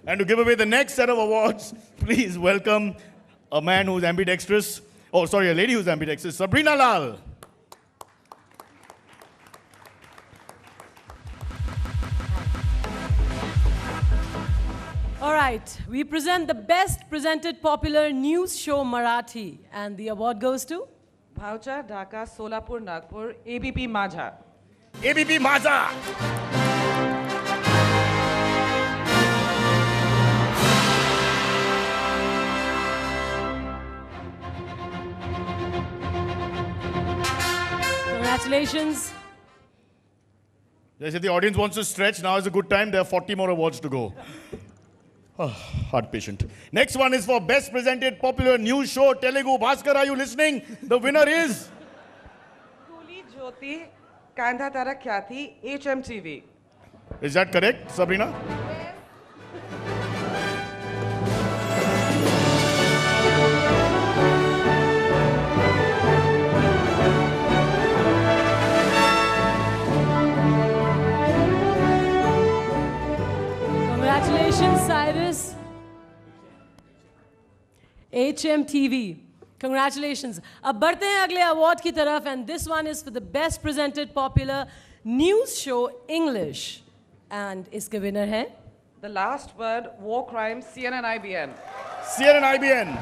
And to give away the next set of awards, please welcome a man who's ambidextrous. Oh, sorry, a lady who's ambidextrous, Sabrina Lal. All right, we present the best presented popular news show Marathi, and the award goes to Bhaucha, Dhaka, Solapur, Nagpur, ABP Majha. ABP Maza. Congratulations. They said the audience wants to stretch. Now is a good time. There are 40 more awards to go. Heart patient. Next one is for Best Presented Popular News Show, Telugu. Bhaskar, are you listening? The winner is... Kuli Jyoti, Kandha Tara Khyati, HMTV. Is that correct, Sabrina? Congratulations, Cyrus. HMTV. Congratulations. अब बढ़ते हैं अगले award की तरफ, and this one is for the best presented popular news show English. And इसके winner है The Last Word, War Crimes, CNN IBN. CNN IBN.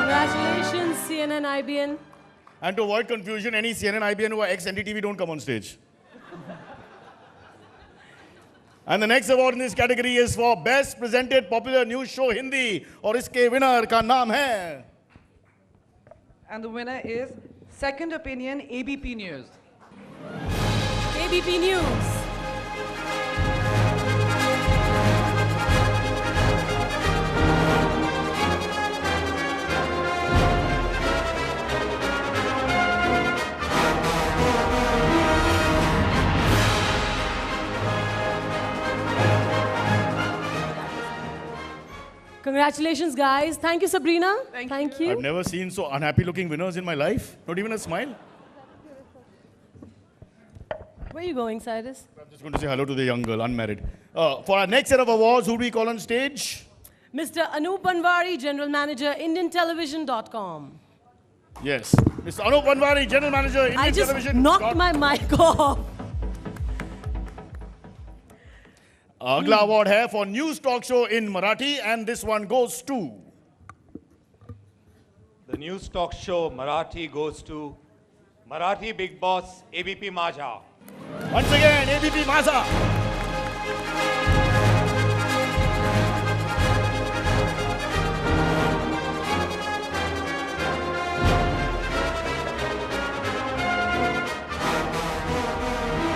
Congratulations, CNN IBN. And to avoid confusion, any CNN IBN who are ex-NDTV don't come on stage. And the next award in this category is for Best Presented Popular News Show Hindi. और इसके winner का नाम है... And the winner is Second Opinion, ABP News. ABP News. Congratulations, guys. Thank you, Sabrina. Thank you. I've never seen so unhappy looking winners in my life. Not even a smile. Where are you going, Cyrus? I'm just going to say hello to the young girl, unmarried. For our next set of awards, who do we call on stage? Mr. Anup Banwari, General Manager, IndianTelevision.com. Yes. Mr. Anup Banwari, General Manager, Indian I just Television. knocked my mic off. अगला award है for News Talk Show in Marathi, and this one goes to... The News Talk Show Marathi goes to Marathi Big Boss ABP Majha. Once again, ABP Maza.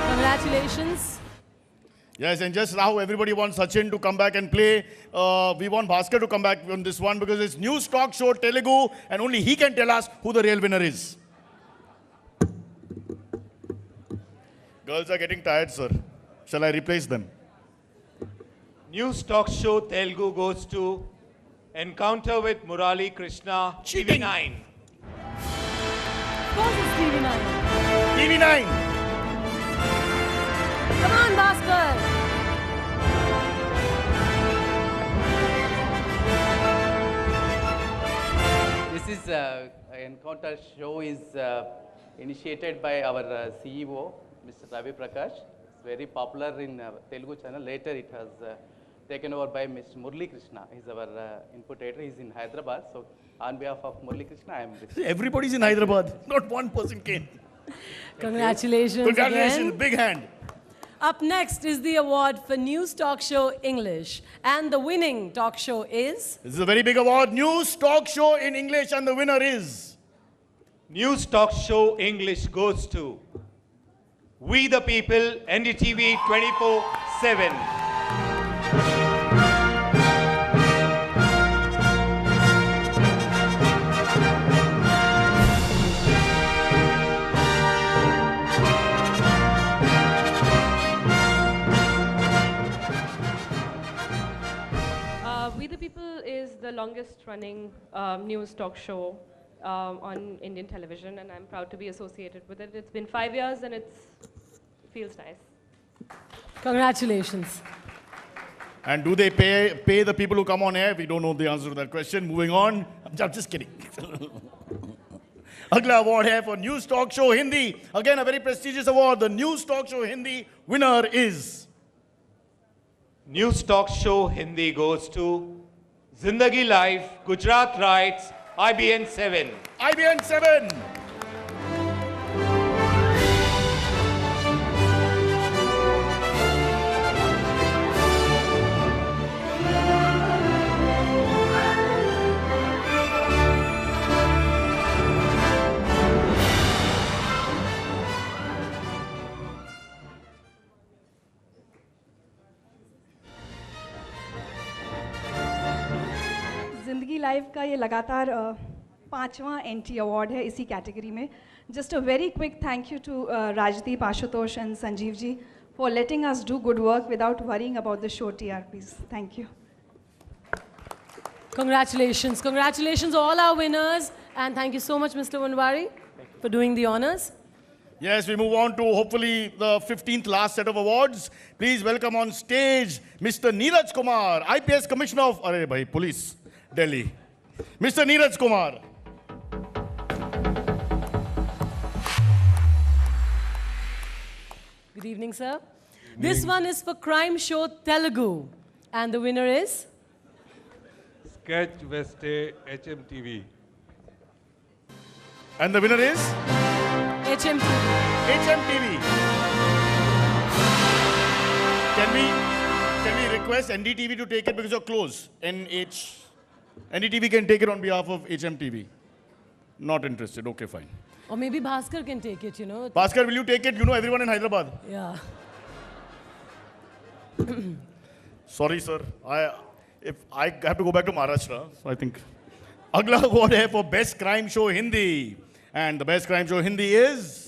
Congratulations. Yes, and just now everybody wants Sachin to come back and play. We want Bhaskar to come back on this one because it's News Talk Show Telugu, and only he can tell us who the real winner is. Girls are getting tired, sir. Shall I replace them? News Talk Show Telugu goes to Encounter with Murali Krishna, Cheating. TV9. Of course it's TV9. TV9. Come on, Bhaskar. This is Encounter show is initiated by our CEO, Mr. Ravi Prakash. It's very popular in Telugu channel. Later it was taken over by Mr. Murali Krishna. He's our input editor. He's in Hyderabad. So on behalf of Murali Krishna, I am with you. Everybody's in Hyderabad. Not one person came. Congratulations. Congratulations. Again. Big hand. Up next is the award for News Talk Show English. And the winning talk show is... This is a very big award. News Talk Show in English, and the winner is... News Talk Show English goes to We the People, NDTV 24/7. the longest running news talk show on Indian television, and I'm proud to be associated with it. It's been 5 years and it feels nice. Congratulations. And do they pay the people who come on air? We don't know the answer to that question. Moving on. I'm just kidding. Agla award hai for News Talk Show Hindi. Again, a very prestigious award. The News Talk Show Hindi winner is... News Talk Show Hindi goes to Zindagi Life, Gujarat Rights, IBN 7. IBN 7. जिंदगी live का ये लगातार 5वां anti award है इसी category में. Just a very quick thank you to Rajdeep, Ashutosh and Sanjeev ji for letting us do good work without worrying about the show TRPs. Thank you. Congratulations. Congratulations all our winners. And thank you so much, Mr. Wanwari, for doing the honors. Yes, we move on to hopefully the 15th last set of awards. Please welcome on stage Mr. Neeraj Kumar, IPS Commissioner of Police, Delhi. Mr. Neeraj Kumar. Good evening, sir. This one is for Crime Show Telugu. And the winner is? Sketch Veste HMTV. And the winner is? HMTV. HMTV. Can we request NDTV to take it because you're close? NDTV can take it on behalf of HMTV. Not interested. Okay, fine. Or maybe Bhaskar can take it, you know. Bhaskar, will you take it? You know everyone in Hyderabad. Yeah. Sorry, sir. If I have to go back to Maharashtra, so I think. Agla award hai for Best Crime Show Hindi. And the Best Crime Show Hindi is...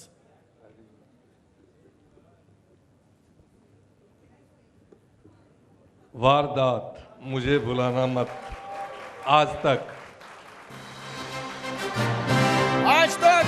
वारदात, मुझे भुलाना मत, आज तक. आज तक.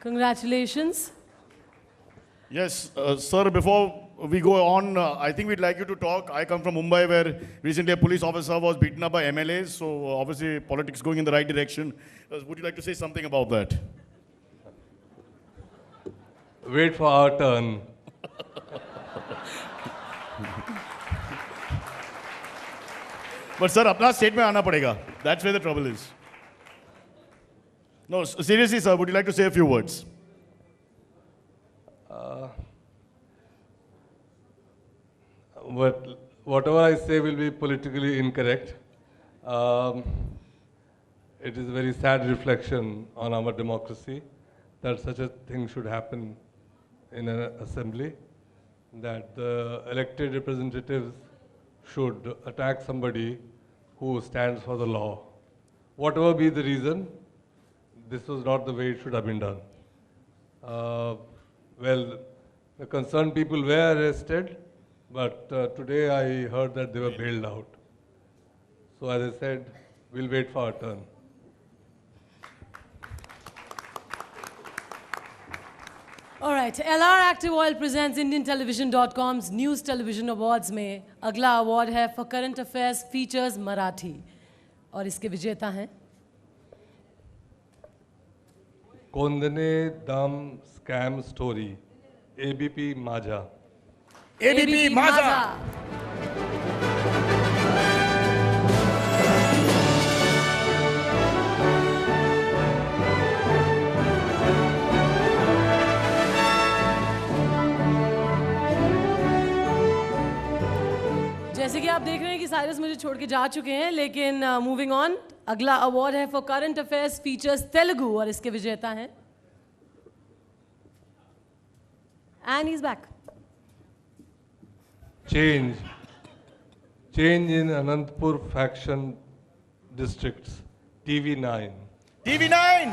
Congratulations. Yes, sir, before we go on, I think we'd like you to talk. I come from Mumbai, where recently a police officer was beaten up by MLAs, so obviously politics going in the right direction. Would you like to say something about that? Wait for our turn. But sir, अपना state में आना पड़ेगा. That's where the trouble is. No, seriously, sir, would you like to say a few words? But whatever I say will be politically incorrect. It is a very sad reflection on our democracy that such a thing should happen in an assembly, that the elected representatives should attack somebody who stands for the law. Whatever be the reason, this was not the way it should have been done. Well, the concerned people were arrested, but today I heard that they were bailed out. So as I said, we'll wait for our turn. All right, LR Active Oil presents IndianTelevision.com's News Television Awards में अगला award है for Current Affairs Features Marathi और इसके विजेता हैं कोंदने दाम scam story ABP माझा. ABP Maza. जैसे कि आप देख रहे हैं कि साइरस मुझे छोड़ के जा चुके हैं, लेकिन मूविंग ऑन अगला अवार्ड है for current affairs features Telugu और इसके विजेता हैं and he is back. Change in Anantapur faction districts. TV9. TV9.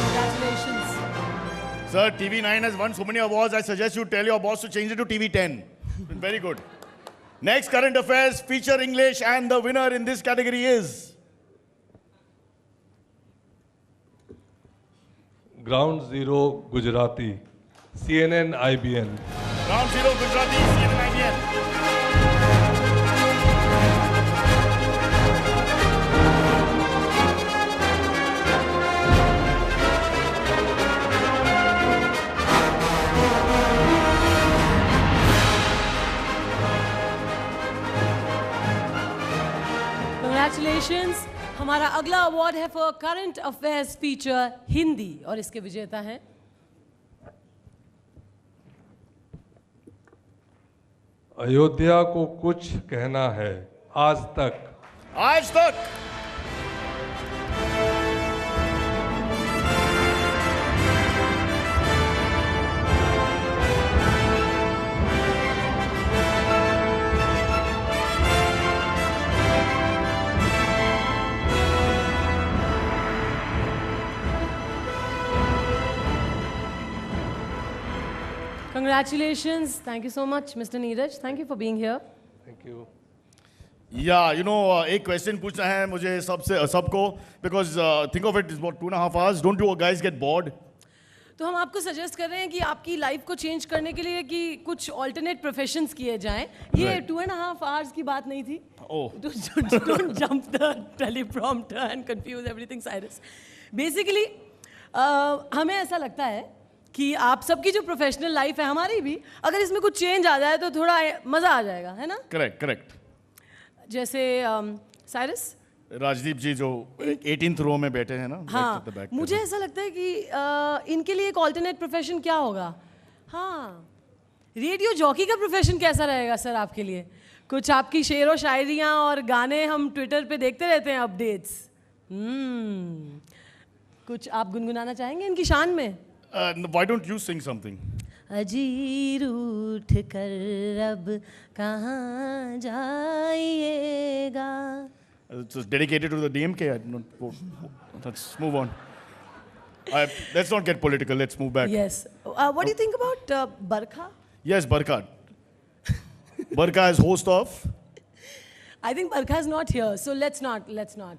Congratulations. Sir, TV9 has won so many awards. I suggest you tell your boss to change it to TV10. Been very good. Next current affairs feature English, and the winner in this category is Ground Zero Gujarati. CNN IBN. Ground Zero Gujarati, CNN IBN. Congratulations. हमारा अगला award है for current affairs feature Hindi और इसके विजेता हैं अयोध्या को कुछ कहना है. आज तक. आज तक. Congratulations. Thank you so much, Mr. Neeraj. Thank you for being here. Thank you. Yeah, you know, एक क्वेश्चन पूछना है मुझे सबको because think of it, it's about 2.5 hours. Don't you guys get bored? तो हम आपको सजेस्ट कर रहे हैं कि आपकी लाइफ को चेंज करने के लिए कि कुछ ऑल्टरनेट प्रोफेशंस किए जाएं. ये Right. 2.5 hours की बात नहीं थी. Oh. Don't jump the teleprompter and confuse everything, Cyrus. Basically, हमें ऐसा लगता है कि आप सबकी जो प्रोफेशनल लाइफ है हमारी भी अगर इसमें कुछ चेंज आ जाए तो थोड़ा मज़ा आ जाएगा, है ना? Correct. जैसे साइरस राजदीप जी जो 18th रो में बैठे हैं ना, हाँ, right at the back. मुझे ऐसा लगता है कि इनके लिए एक ऑल्टरनेट प्रोफेशन क्या होगा. हाँ, रेडियो जॉकी का प्रोफेशन कैसा रहेगा सर आपके लिए? कुछ आपकी शेर व शायरियाँ और गाने हम ट्विटर पे देखते रहते हैं अपडेट्स. कुछ आप गुनगुनाना चाहेंगे इनकी शान में? Why don't you sing something? अजीर उठ कर अब कहाँ जाइएगा. It's dedicated to the DMK. Let's move on. Let's not get political. Let's move back. Yes. What do you think about Barkha? Yes, Barkha. Barkha is host of. I think Barkha is not here, so let's not.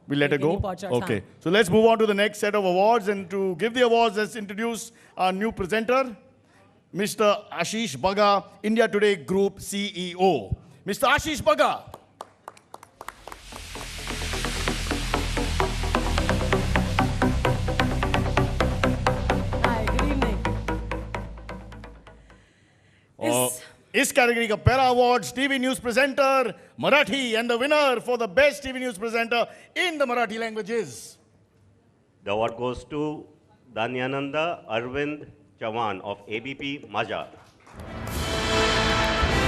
We let her make go? any pot shots. Okay. So let's move on to the next set of awards. And to give the awards, let's introduce our new presenter, Mr. Ashish Baga, India Today Group CEO. Mr. Ashish Baga. Hi, good evening. इस category का पहला award TV news presenter Marathi and the winner for the best TV news presenter in the Marathi languages. The award goes to Danyananda Arvind Chavan of ABP Maja.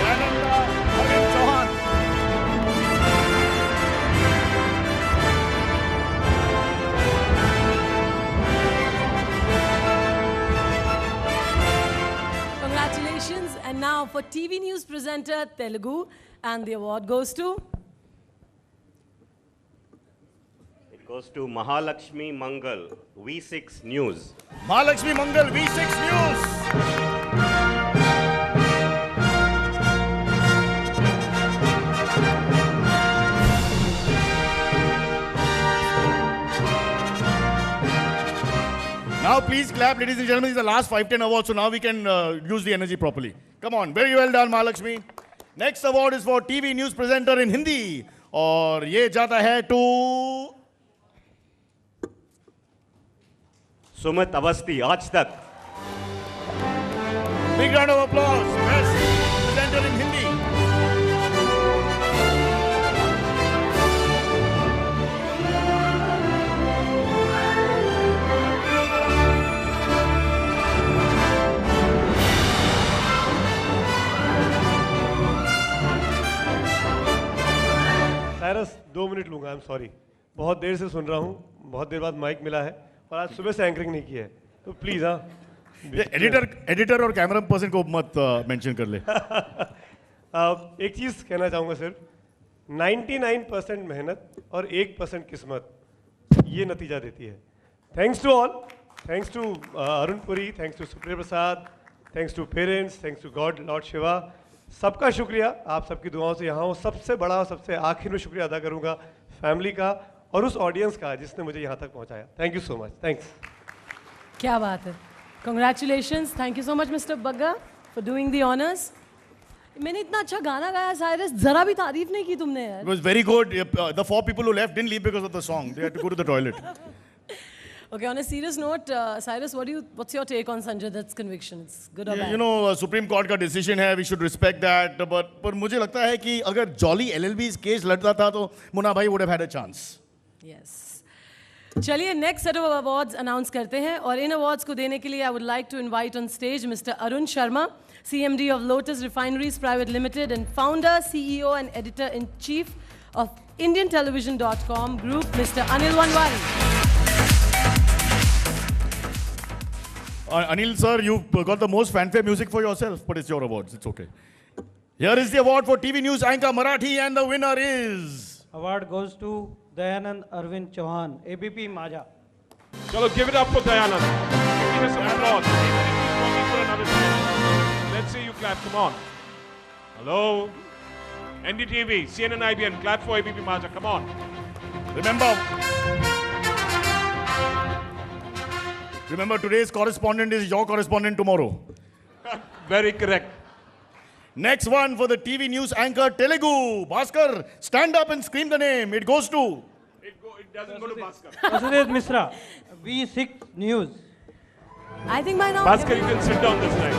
Danyananda Arvind Chavan. Congratulations. And now for TV news presenter Telugu, and the award goes to It goes to Mahalakshmi Mangal, V6 News. Mahalakshmi Mangal, V6 News. Now please clap, ladies and gentlemen. These are the last 5-10 awards, so now we can use the energy properly. Come on, very well done, Mahalakshmi. Next award is for TV news presenter in Hindi. और ये जाता है to Sumit Avasthi, Aaj Tak. big round of applause. Best presenter in Hindi. Am sorry, बहुत देर से सुन रहा हूँ, बहुत देर बाद माइक मिला है और आज सुबह से एंकरिंग नहीं की है, तो प्लीज़ हाँ एडिटर और कैमरा पर्सन को मत मेंशन कर ले। एक चीज़ कहना चाहूँगा सिर्फ, 99% मेहनत और 1% किस्मत ये नतीजा देती है। Thanks to all, thanks to Arun Puri, thanks to Supriya Prasad, thanks to parents, thanks to God Lord Shiva, सबका शुक्रिया। आप सबकी दुआओं से यहाँ हूँ। सबसे बड़ा, सबसे आखिर में शुक्रिया अदा करूँगा फैमिली का और उस ऑडियंस का जिसने मुझे यहाँ तक पहुँचाया। Thank you so much. Thanks. क्या बात है, congratulations, thank you so much mister Bagga for doing the honours. मैंने इतना अच्छा गाना गाया साइरस, जरा भी तारीफ नहीं की तुमने यार। It was very good. The 4 people who left didn't leave because of the song. They had to go to the toilet. Okay, on a serious note, Cyrus, what's your take on Sanjay Dutt's conviction? It's good or bad? You know, Supreme Court का decision है, we should respect that. But पर मुझे लगता है कि अगर Jolly LLB's case लड़ता था तो मुन्ना भाई would have had a chance. Yes. चलिए next set of awards announce करते हैं और इन अवार्ड्स को देने के लिए I would like to invite on stage mister Arun Sharma, CMD of Lotus Refineries Private Limited and founder, CEO and editor-in-chief of IndianTelevision.com Group, Mr. Anil Wanwari. Anil sir, you've got the most fanfare music for yourself, but it's your awards. It's okay. Here is the award for TV News Anchor Marathi, and the winner is. Award goes to Dayanand Arvind Chauhan, ABP Maja. Chalo, give it up for Dayanand. Give us some applause. Working for another time. Let's see you clap. Come on. Hello. NDTV, CNN, IBN, clap for ABP Maja. Come on. Remember, today's correspondent is your correspondent tomorrow. Very correct. Next one for the TV news anchor Telugu. Bhaskar, stand up and scream the name. It goes to. It doesn't go to Bhaskar. Vasudev Misra, V6 News. I think by now. Bhaskar, you can sit down this time.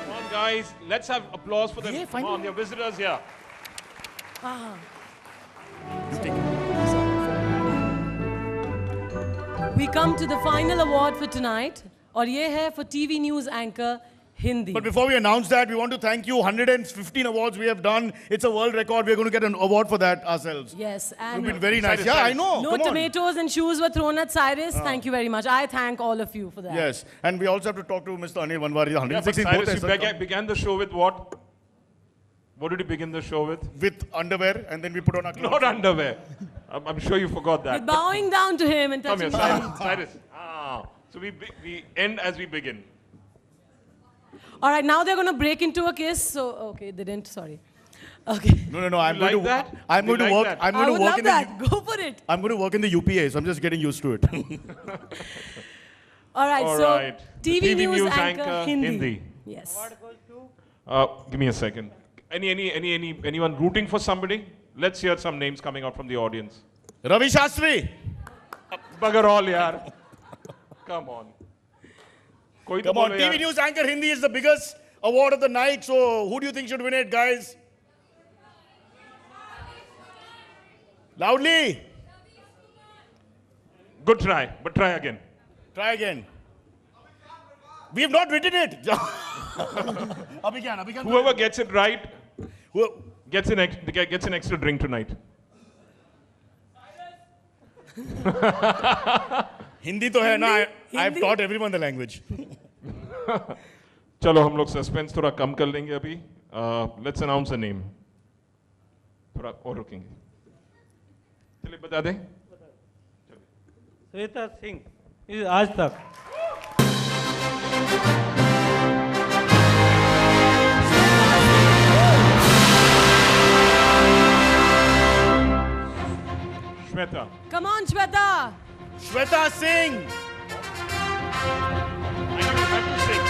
Come on, guys. Let's have applause for them. Yeah, Come on, your visitors here. We come to the final award for tonight और ये है for TV news anchor Hindi. But before we announce that, we want to thank you. 115 awards we have done. It's a world record. We are going to get an award for that ourselves. Yes, and You've been very nice. Yeah, I know. No Come on. tomatoes and shoes were thrown at Cyrus. Thank you very much. I thank all of you for that. Yes, and we also have to talk to Mr. Anil Wanwari. Yeah, but 116 Cyrus, both you began the show with what? What did you begin the show with? with underwear, and then we put on our clothes. Not underwear. I'm sure you forgot that. With bowing down to him and Come touching here, him. Cyrus. Cyrus. So we end as we begin. All right, now they're going to break into a kiss. So, okay, they didn't. Sorry. Okay. No. I'm You going like to. that? I'm You going to like work. that? I'm I going to would work love in that. the. Go for it. I'm going to work in the UPA, so I'm just getting used to it. All right, All so right. TV news anchor Hindi. Hindi. Yes. Award goes to Give me a second. Anyone rooting for somebody? Let's hear some names coming out from the audience. Ravi Shastri. Bugger all, yaar. Come on. Koi to Come on, bolo, TV yaar. news anchor Hindi is the biggest award of the night. So who do you think should win it, guys? Loudly. Good try, but try again. Try again. We have not written it. Abhi kya? Whoever gets it right Who- gets an extra drink tonight. Hindi to hai na. I've Hindi? taught everyone the language. चलो हम लोग suspense थोड़ा कम कर लेंगे अभी. Let's announce a name. थोड़ा और रुकेंगे. चलिए बता दें. Sweta Singh. This is Aaj Tak. Shweta. Come on, Shweta. Shweta Singh. I have to sing.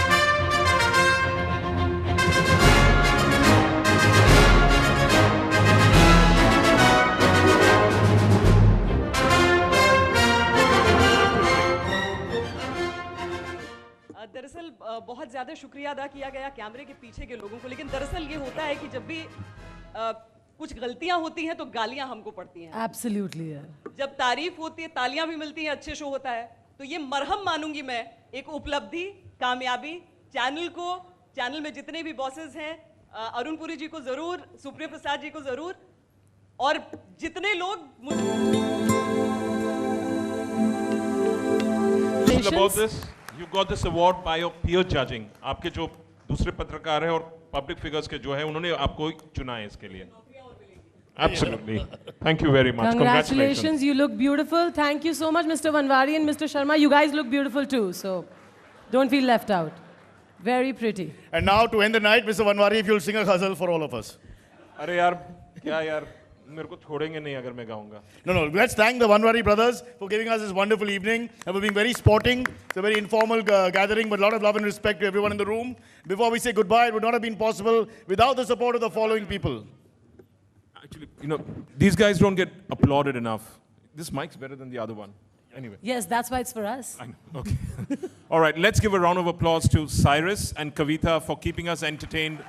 दरअसल बहुत ज़्यादा शुक्रिया अदा किया गया कैमरे के पीछे के लोगों को, लेकिन दरअसल ये होता है कि जब भी कुछ गलतियां होती हैं तो गालियां हमको पड़ती हैं. Absolutely. Yeah. जब तारीफ होती है, तालियां भी मिलती हैं, अच्छे शो होता है, तो ये मरहम मानूंगी मैं एक उपलब्धि कामयाबी। चैनल में जितने भी बॉसेस हैं, अरुण पुरी जी को जरूर, सुप्रिया प्रसाद जी को जरूर, और जितने लोग about this, you got this award by your peer judging. आपके जो दूसरे पत्रकार हैं और पब्लिक फिगर्स के जो है, उन्होंने आपको चुना है इसके लिए. Absolutely. Thank you very much. Congratulations. You look beautiful. Thank you so much, Mr. Vanwari and Mr. Sharma. You guys look beautiful too. So don't feel left out. Very pretty. And now to end the night, Mr. Vanwari, if you'll sing a ghazal for all of us. अरे यार, क्या यार, मेरे को छोड़ेंगे नहीं अगर मैं गाऊंगा. No. Let's thank the Vanwari brothers for giving us this wonderful evening and for being very sporting. It's a very informal gathering, but a lot of love and respect to everyone in the room. Before we say goodbye, it would not have been possible without the support of the following people. Actually, you know, these guys don't get applauded enough. This mic's better than the other one. Anyway. Yes, that's why it's for us. I know. Okay. All right, let's give a round of applause to Cyrus and Kavita for keeping us entertained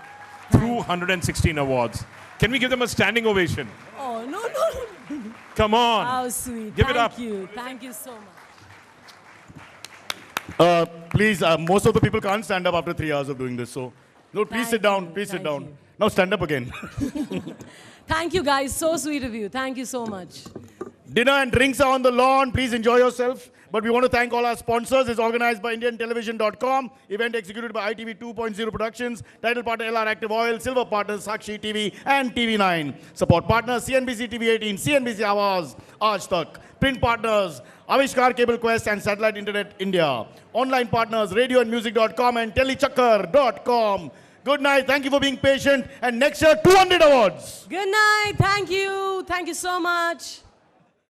through 116 awards. Can we give them a standing ovation? Oh, no. Come on. How sweet. Give it up. Thank you so much. Please, most of the people can't stand up after 3 hours of doing this. So, no, please sit down. Please sit down. Now stand up again. Thank you, guys. So sweet of you. Thank you so much. Dinner and drinks are on the lawn. Please enjoy yourself. But we want to thank all our sponsors. It's organized by IndianTelevision.com. Event executed by ITV 2.0 Productions. Title partner LR Active Oil. Silver partner Sakshi TV and TV9. Support partners CNBC TV 18, CNBC Awaaz, Aaj Tak. Print partners Avishkar Cable Quest and Satellite Internet India. Online partners radioandmusic.com and telechakkar.com. Good night. Thank you for being patient. And next year, 200 awards. Good night. Thank you. Thank you so much.